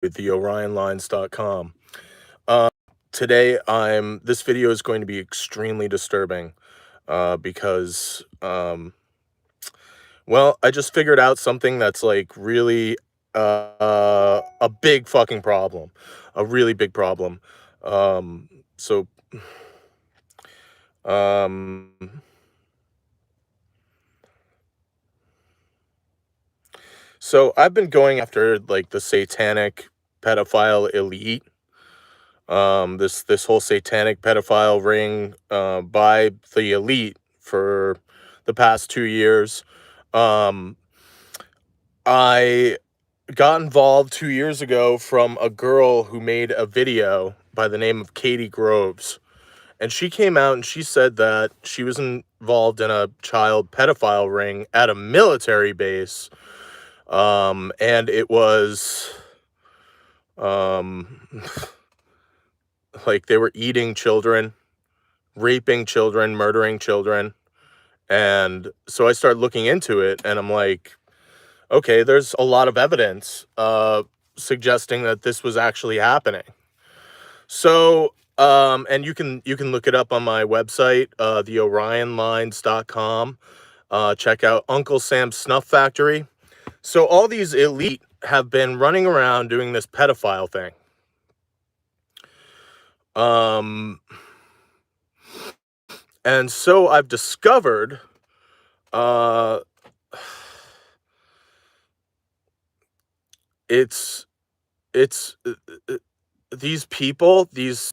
with the OrionLines.com. Uh, Today, this video is going to be extremely disturbing because, well, I just figured out something that's like really a big fucking problem, a really big problem. Um, so, um, so I've been going after like the satanic pedophile elite. This whole satanic pedophile ring by the elite for the past 2 years. Um, I got involved 2 years ago from a girl who made a video by the name of Katie Groves. And she came out and she said that she was involved in a child pedophile ring at a military base. And it was, um, like they were eating children, raping children, murdering children. And so I started looking into it and I'm like, okay, there's a lot of evidence suggesting that this was actually happening. So and you can look it up on my website, theorionlines.com. Check out Uncle Sam's Snuff Factory. So all these elite have been running around doing this pedophile thing. And so I've discovered uh it's it's these people, these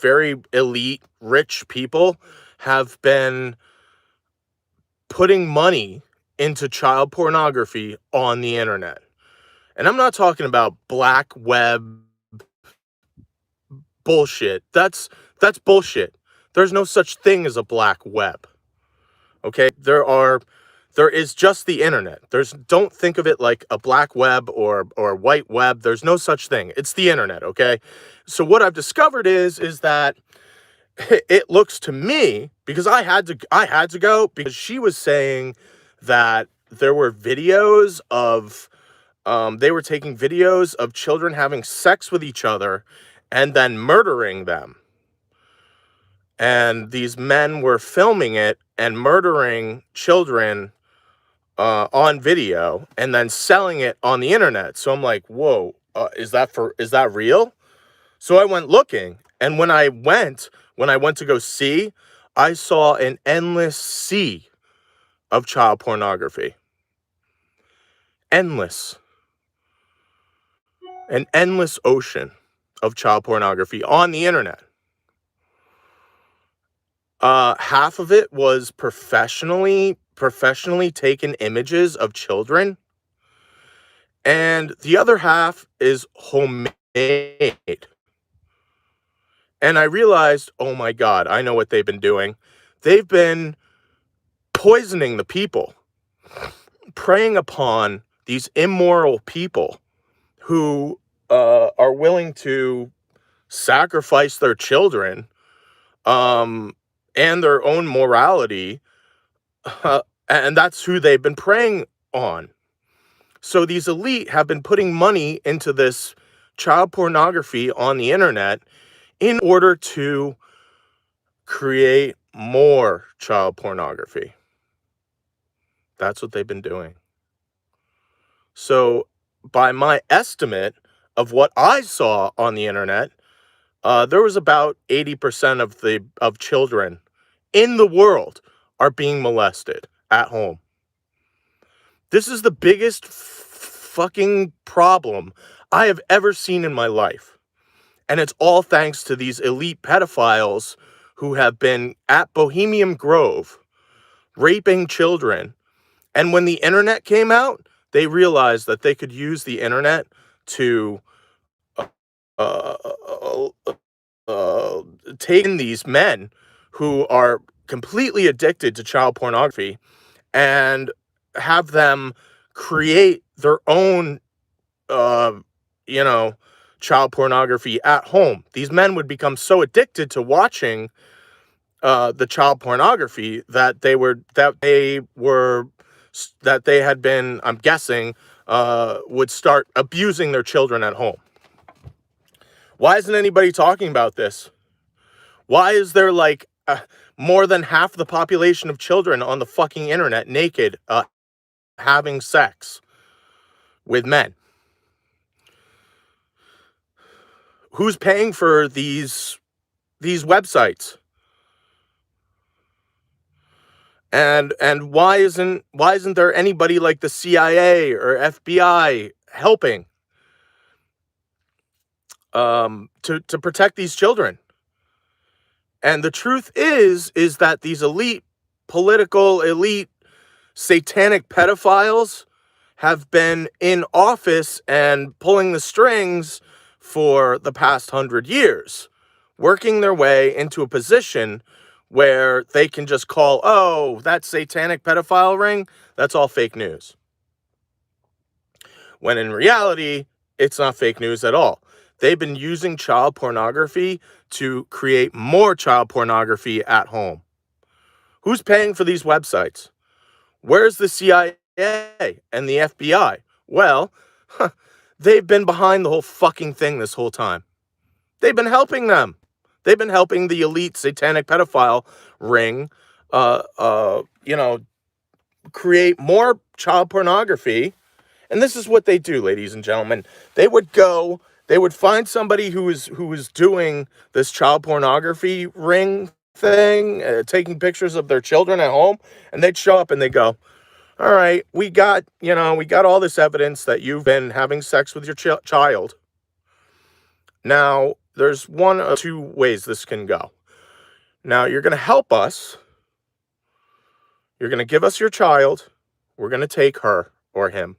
very elite rich people have been putting money into child pornography on the internet. And I'm not talking about black web bullshit. That's bullshit. There's no such thing as a black web. Okay? There is just the internet. Don't think of it like a black web or white web. There's no such thing. It's the internet, okay? So what I've discovered is that it looks to me, because I had to go, because she was saying that there were videos of they were taking videos of children having sex with each other and then murdering them. And these men were filming it and murdering children on video and then selling it on the internet. So I'm like, whoa, is that real? So I went looking, and when I went to go see, I saw an endless sea of child pornography. Endless. An endless ocean of child pornography on the internet. Half of it was professionally taken images of children, and the other half is homemade. And I realized, oh my God, I know what they've been doing. They've been poisoning the people, preying upon these immoral people who are willing to sacrifice their children and their own morality, and that's who they've been preying on. So these elite have been putting money into this child pornography on the internet in order to create more child pornography. That's what they've been doing. So by my estimate of what I saw on the internet, there was about 80% of children in the world are being molested at home. This is the biggest fucking problem I have ever seen in my life. And it's all thanks to these elite pedophiles who have been at Bohemian Grove raping children. And when the internet came out, they realized that they could use the internet to uh, uh, take in these men who are completely addicted to child pornography and have them create their own, uh, you know, child pornography at home. These men would become so addicted to watching the child pornography that they had been, I'm guessing, would start abusing their children at home. Why isn't anybody talking about this? Why is there like more than half the population of children on the fucking internet naked, having sex with men? Who's paying for these websites? And why isn't there anybody like the CIA or FBI helping to protect these children? And the truth is that these political elite satanic pedophiles have been in office and pulling the strings for the past 100 years, working their way into a position where they can just call, oh, that satanic pedophile ring, that's all fake news. When in reality, it's not fake news at all. They've been using child pornography to create more child pornography at home. Who's paying for these websites? Where's the CIA and the FBI? Well, they've been behind the whole fucking thing this whole time. They've been helping them. They've been helping the elite satanic pedophile ring, create more child pornography. And this is what they do, ladies and gentlemen. They would find somebody who was doing this child pornography ring thing, taking pictures of their children at home, and they'd show up and they go, all right, we got all this evidence that you've been having sex with your child. Now, there's one of two ways this can go. Now, you're going to help us. You're going to give us your child. We're going to take her or him.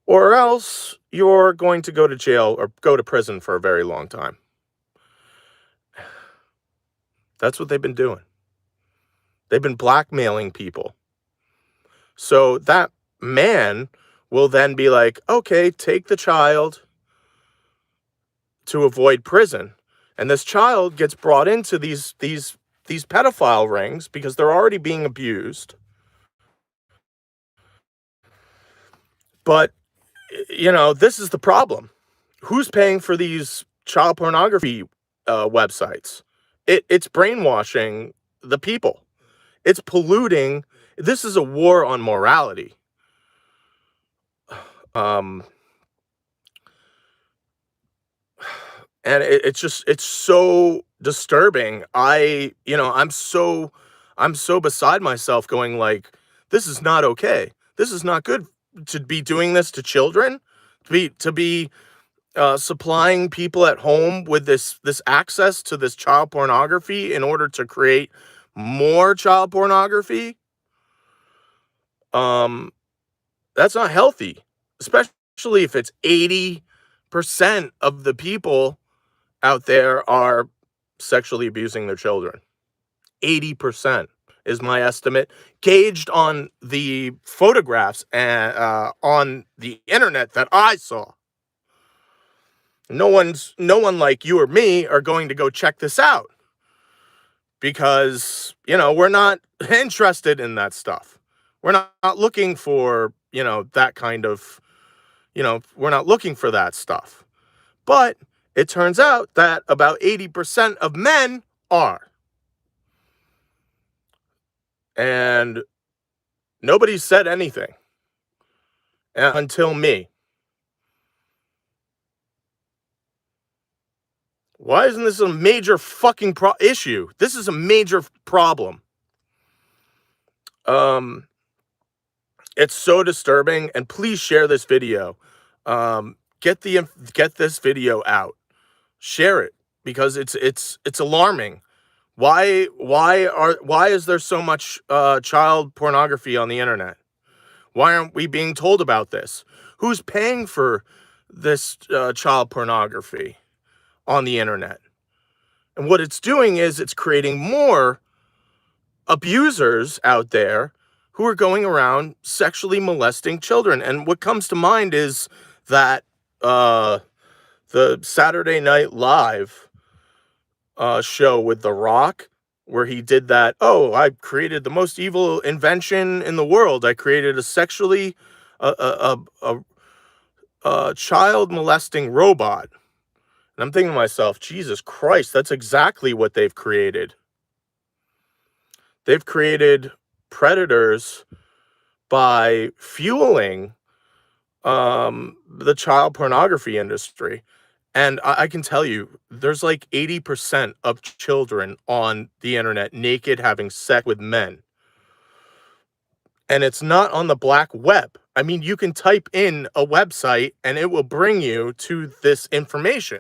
Or else you're going to go to jail or go to prison for a very long time. That's what they've been doing. They've been blackmailing people. So that man will then be like, okay, take the child to avoid prison. And this child gets brought into these pedophile rings because they're already being abused. But, this is the problem. Who's paying for these child pornography websites? It's brainwashing the people. It's polluting. This is a war on morality. And it's so disturbing. I'm so beside myself going like, this is not okay. This is not good to be doing this to children, to be supplying people at home with this access to this child pornography in order to create more child pornography. That's not healthy, especially if it's 80% of the people out there are sexually abusing their children. 80% is my estimate, gauged on the photographs and on the internet that I saw. No one like you or me are going to go check this out because, we're not interested in that stuff. We're not looking for, that kind of, we're not looking for that stuff. But it turns out that about 80% of men are. And nobody said anything until me. Why isn't this a major fucking issue? This is a major problem. It's so disturbing, and please share this video. Get this video out. Share it because it's alarming. Why is there so much child pornography on the internet? Why aren't we being told about this? Who's paying for this child pornography on the internet? And what it's doing is it's creating more abusers out there who are going around sexually molesting children. And what comes to mind is that the Saturday Night Live show with The Rock, where he did that, oh, I created the most evil invention in the world. I created a sexually child molesting robot. And I'm thinking to myself, Jesus Christ, that's exactly what they've created. They've created predators by fueling the child pornography industry. And I can tell you, there's like 80% of children on the internet naked having sex with men. And it's not on the black web. I mean, you can type in a website and it will bring you to this information.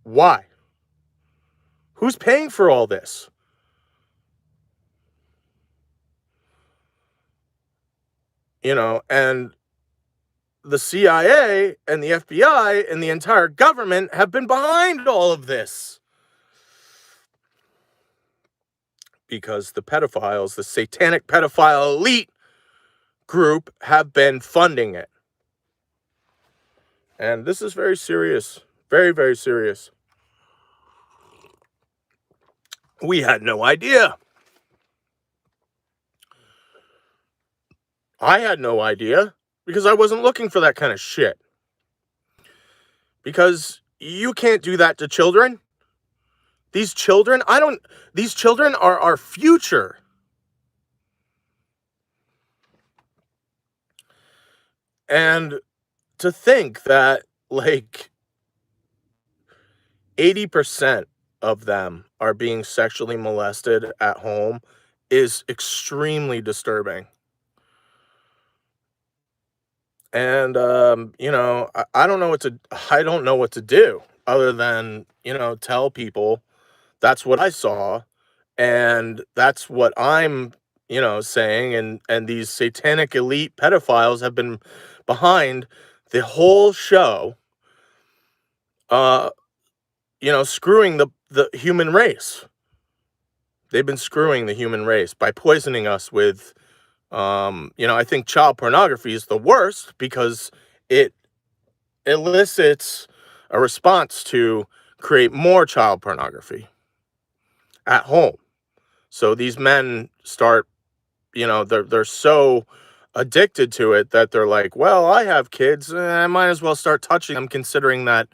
Why? Who's paying for all this? And the CIA and the FBI and the entire government have been behind all of this. Because the pedophiles, the satanic pedophile elite group, have been funding it. And this is very serious. Very, very serious. We had no idea. I had no idea because I wasn't looking for that kind of shit. Because you can't do that to children. These children are our future. And to think that like 80% of them are being sexually molested at home is extremely disturbing. And I don't know what to do other than, tell people that's what I saw and that's what I'm, saying, and these satanic elite pedophiles have been behind the whole show, uh screwing the human race. They've been screwing the human race by poisoning us with I think child pornography is the worst because it elicits a response to create more child pornography at home. So these men start, they're so addicted to it that they're like, well, I have kids, I might as well start touching them, considering that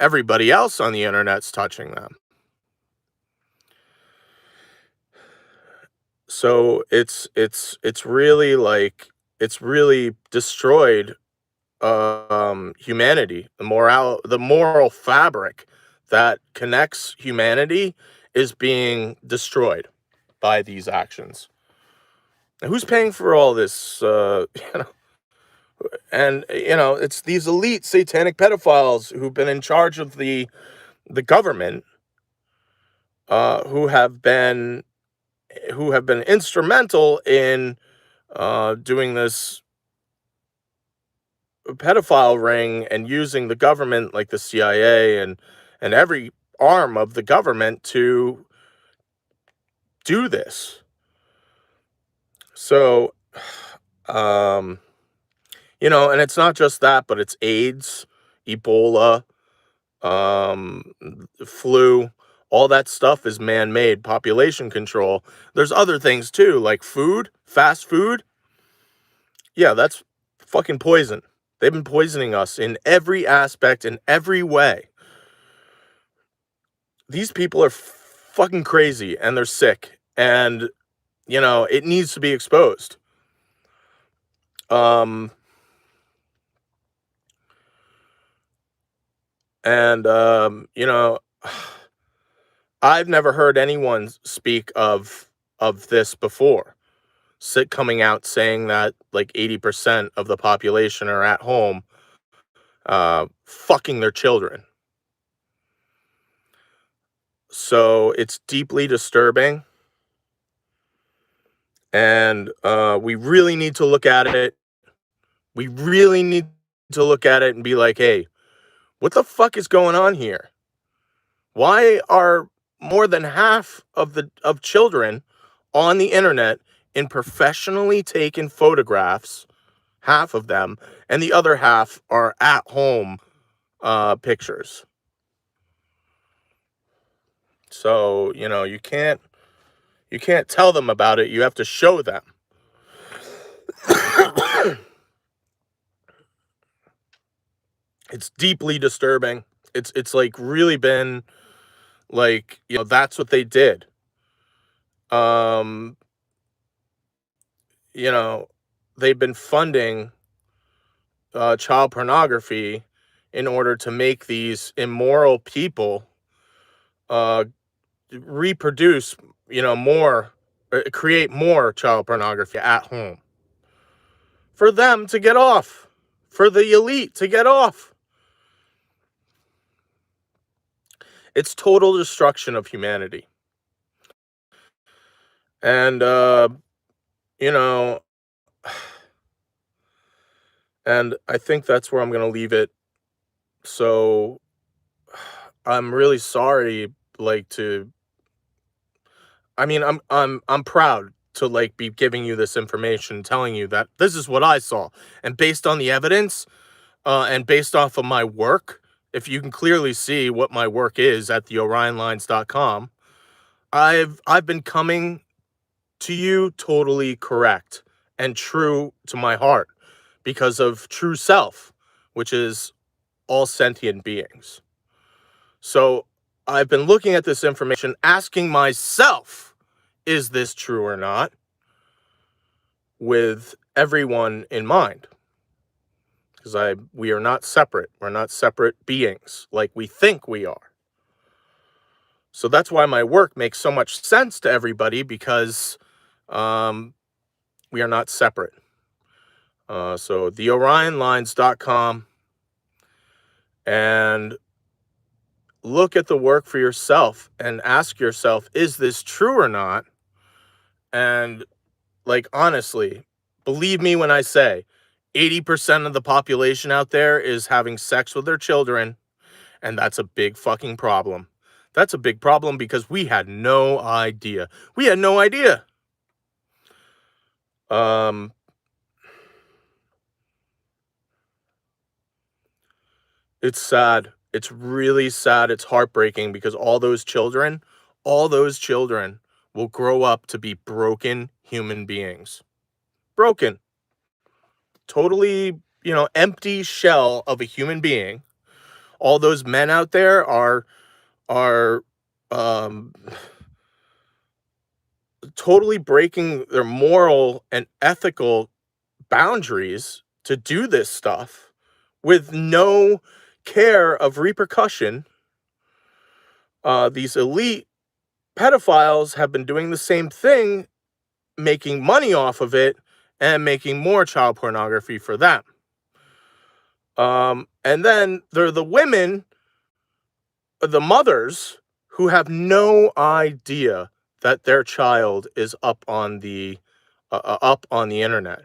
everybody else on the internet's touching them. So it's really like it's really destroyed humanity. The moral fabric that connects humanity is being destroyed by these actions. And who's paying for all this? And it's these elite satanic pedophiles who've been in charge of the government, who have been instrumental in doing this pedophile ring and using the government, like the CIA and every arm of the government, to do this. So, and it's not just that, but it's AIDS, Ebola, flu. All that stuff is man-made, population control. There's other things too, like food, fast food. Yeah, that's fucking poison. They've been poisoning us in every aspect, in every way. These people are fucking crazy and they're sick, and it needs to be exposed. And I've never heard anyone speak of this before. Coming out saying that like 80% of the population are at home fucking their children. So it's deeply disturbing. And we really need to look at it. We really need to look at it and be like, hey, what the fuck is going on here? Why are more than half of children on the internet in professionally taken photographs, half of them, and the other half are at home pictures? So, you can't tell them about it. You have to show them. It's deeply disturbing. It's like really been like, that's what they did. Um, you know, they've been funding child pornography in order to make these immoral people uh reproduce, more, create more child pornography at home for them to get off, for the elite to get off. It's total destruction of humanity. And you know, and I think that's where I'm going to leave it. So I'm really sorry, like, to I mean, I'm proud to, like, be giving you this information, telling you that this is what I saw. And based on the evidence, and based off of my work, if you can clearly see what my work is at the orionlines.com, I've been coming to you totally correct and true to my heart because of true self, which is all sentient beings. So I've been looking at this information, asking myself, is this true or not, with everyone in mind? Because we are not separate. We're not separate beings like we think we are. So that's why my work makes so much sense to everybody, because we are not separate. So theorionlines.com, and look at the work for yourself and ask yourself, is this true or not? And, like, honestly, believe me when I say 80% of the population out there is having sex with their children, and that's a big fucking problem. That's a big problem because we had no idea. We had no idea. It's sad. It's really sad. It's heartbreaking because all those children will grow up to be broken human beings. Broken. Totally, empty shell of a human being. All those men out there are um totally breaking their moral and ethical boundaries to do this stuff with no care of repercussion. These elite pedophiles have been doing the same thing, making money off of it and making more child pornography for them. And then there are the women, the mothers, who have no idea that their child is up on the internet,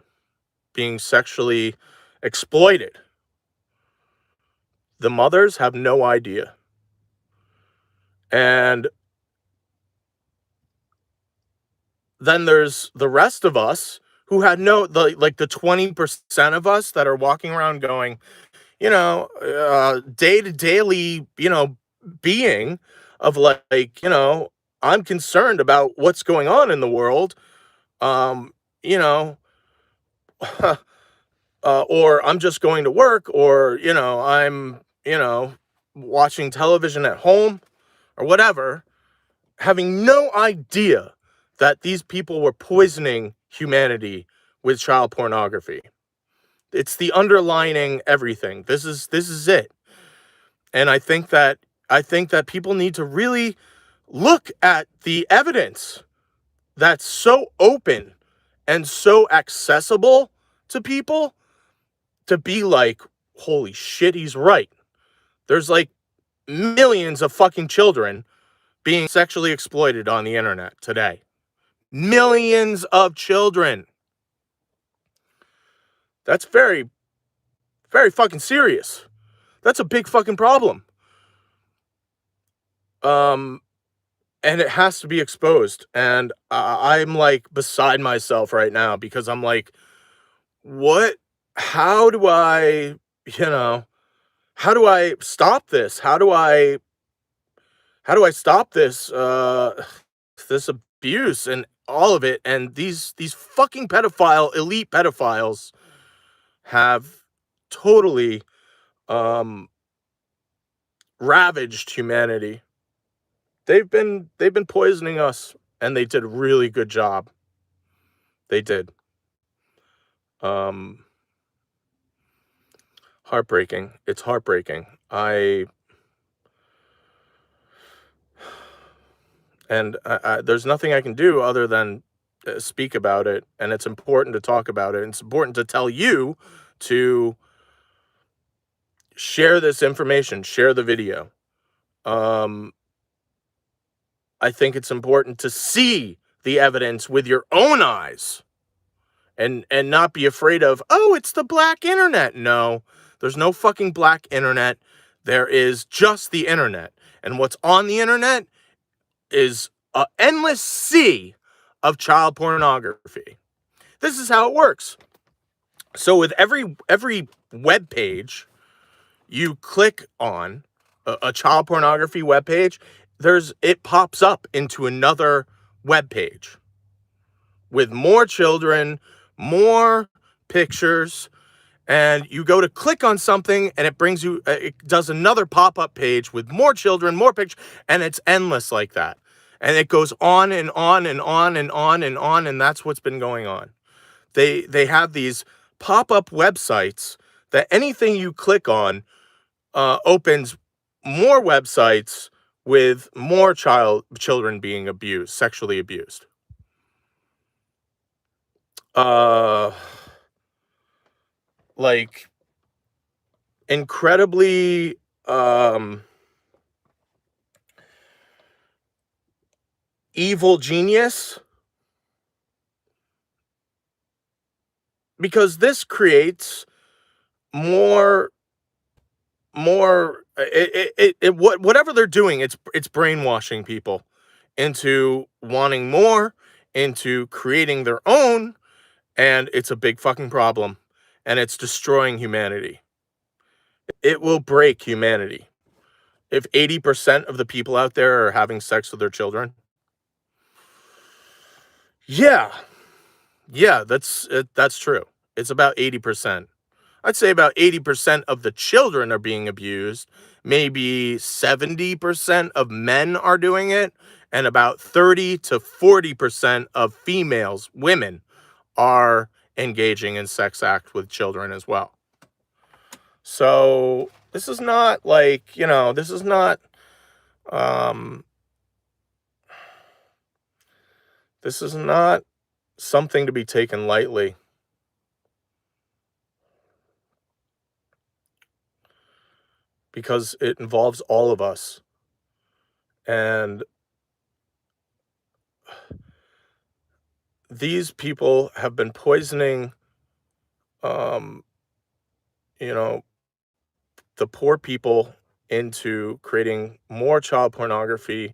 being sexually exploited. The mothers have no idea. And then there's the rest of us who had the 20% of us that are walking around going, day to daily, being of like, I'm concerned about what's going on in the world. You know, or I'm just going to work, or, I'm, watching television at home or whatever, having no idea that these people were poisoning humanity with child pornography. It's the underlining everything. This is it. And I think that people need to really look at the evidence that's so open and so accessible to people, to be like, holy shit, he's right. There's like millions of fucking children being sexually exploited on the internet today. Millions of children. That's very, very fucking serious. That's a big fucking problem. And it has to be exposed. And I'm like beside myself right now because I'm like, what? How do I, you know, how do I stop this? How do I stop this this abuse and all of it? And these fucking elite pedophiles have totally ravaged humanity. They've been poisoning us, and they did a really good job. They did. Heartbreaking. It's heartbreaking. There's nothing I can do other than speak about it, and it's important to talk about it. And it's important to tell you to share this information, share the video. I think it's important to see the evidence with your own eyes and not be afraid of, oh, it's the black internet. No, there's no fucking black internet. There is just the internet. And what's on the internet is an endless sea of child pornography. This is how it works. So with every web page you click on, a child pornography web page, it pops up into another web page with more children, more pictures, and you go to click on something and it brings you, it does another pop-up page with more children, more pictures, and it's endless like that. And it goes on and on and on and on and on, and that's what's been going on. They have these pop-up websites that anything you click on opens more websites with more children being abused, sexually abused. Like incredibly evil genius, because this creates more whatever they're doing, it's brainwashing people into wanting more, into creating their own, and it's a big fucking problem, and it's destroying humanity. It will break humanity if 80% of the people out there are having sex with their children. Yeah, that's true. It's about 80%. I'd say about 80% of the children are being abused. Maybe 70% of men are doing it, and about 30 to 40% of females, women, are engaging in sex acts with children as well. So this is not like, this is not, this is not something to be taken lightly. Because it involves all of us. And these people have been poisoning, the poor people into creating more child pornography,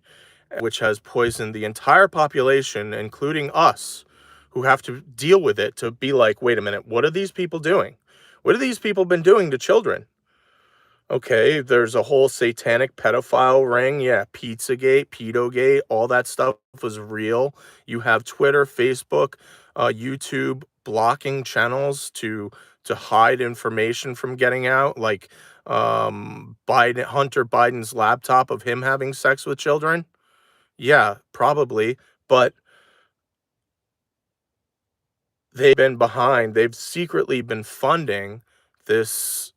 which has poisoned the entire population, including us, who have to deal with it, to be like, wait a minute, what are these people doing? What have these people been doing to children? Okay, there's a whole satanic pedophile ring. Yeah, Pizzagate, Pedogate, all that stuff was real. You have Twitter, Facebook, YouTube blocking channels to hide information from getting out, like Hunter Biden's laptop of him having sex with children. Yeah, probably, but they've secretly been funding this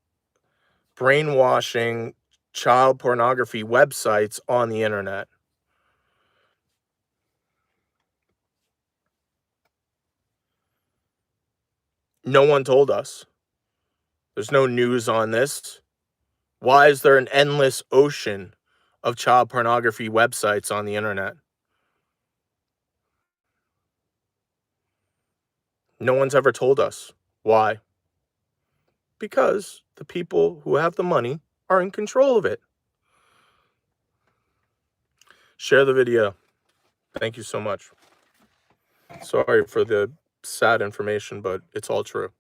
brainwashing child pornography websites on the internet. No one told us. There's no news on this. Why is there an endless ocean of child pornography websites on the internet? No one's ever told us. Why? Because the people who have the money are in control of it. Share the video. Thank you so much. Sorry for the sad information, but it's all true.